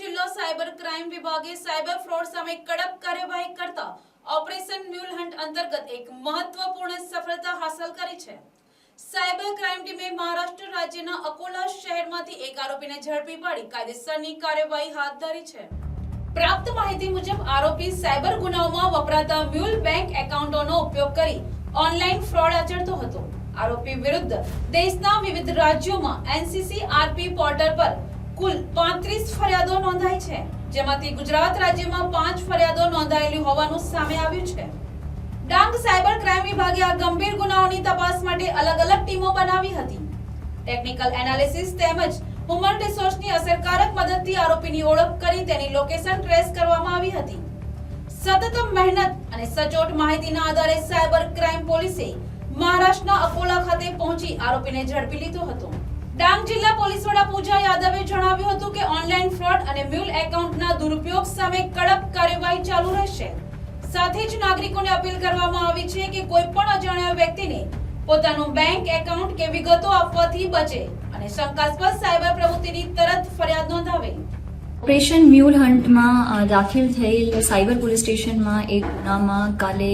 જિલ્લા cyber crime વિભાગે cyber fraud સામે કડક કાર્યવાહી કરતા ઓપરેશન મ્યુલ હન્ટ અંતર્ગત એક મહત્વપૂર્ણ સફળતા હાંસલ કરી છે। સાયબર ક્રાઇમ ટીમે મહારાષ્ટ્ર રાજ્યના અકોલા શહેરમાંથી એક આરોપીને ઝડપી પાડી કાયદેસરની કાર્યવાહી હાથ ધરી છે। પ્રાપ્ત માહિતી મુજબ આરોપી સાયબર ગુનાઓમાં વપરાતા મ્યુલ બેંક એકાઉન્ટોનો ઉપયોગ કરી ઓનલાઈન ફ્રોડ આચરતો હતો। આરોપી વિરુદ્ધ દેશના વિવિધ રાજ્યોમાં NCCRP પોર્ટલ પર કુલ 35 ફરિયાદો નોંધાઈ છે, જેમાંથી ગુજરાત રાજ્યમાં 5 ફરિયાદો નોંધાયેલી હોવાનું સામે આવ્યું છે। ડાંગ સાયબર ક્રાઇમ વિભાગે આ ગંભીર ગુનાઓની તપાસ માટે અલગ-અલગ ટીમો બનાવી હતી। ટેકનિકલ એનાલિસિસ તેમજ હ્યુમન રિસોર્સની અસરકારક મદદથી આરોપીની ઓળખ કરી તેની લોકેશન ટ્રેસ કરવામાં આવી હતી। સતત મહેનત અને સચોટ માહિતીના આધારે સાયબર ક્રાઇમ પોલીસે મહારાષ્ટ્રના અકોલા ખાતે પહોંચી આરોપીને ઝડપી લીધો હતો। ડાંગ જિલ્લા પોલીસ વડા પૂજા યાદવે જણાવ્યું હતું કે ઓનલાઈન ફ્રોડ અને મ્યુલ એકાઉન્ટના દુરુપયોગ સામે કડક કાર્યવાહી ચાલુ રહેશે। સાથે જ નાગરિકોને અપીલ કરવામાં આવી છે કે કોઈ પણ અજાણ્યા વ્યક્તિને પોતાનું બેંક એકાઉન્ટ કે વિગતો આપવાથી બચે અને શંકાસ્પદ સાયબર પ્રવૃત્તિની તરત ફરિયાદ નોંધાવે। ઓપરેશન મ્યુલ હન્ટમાં દાખલ થયેલ સાયબર પોલીસ સ્ટેશનમાં એક ગુનામાં કાલે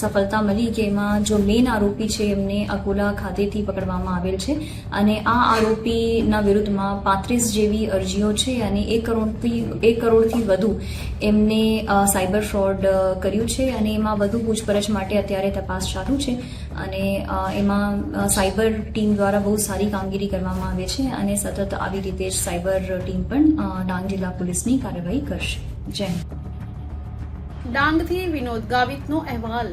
સફળતા મળી કે એમાં જો મેઇન આરોપી છે એમને અકોલા ખાતેથી પકડવામાં આવેલ છે અને આ આરોપીના વિરુદ્ધમાં 35 જેવી અરજીઓ છે અને 1 કરોડથી વધુ એમને સાયબર ફ્રોડ કર્યું છે અને એમાં વધુ પૂછપરછ માટે અત્યારે તપાસ ચાલુ છે અને એમાં સાયબર ટીમ દ્વારા બહુ સારી કામગીરી કરવામાં આવે છે અને સતત આવી રીતે જ સાયબર ટીમ પણ ડાંગ જિલ્લા પોલીસની કાર્યવાહી કરશે। જય હિન્દ। ડાંગથી વિનોદ ગાવિતનો અહેવાલ।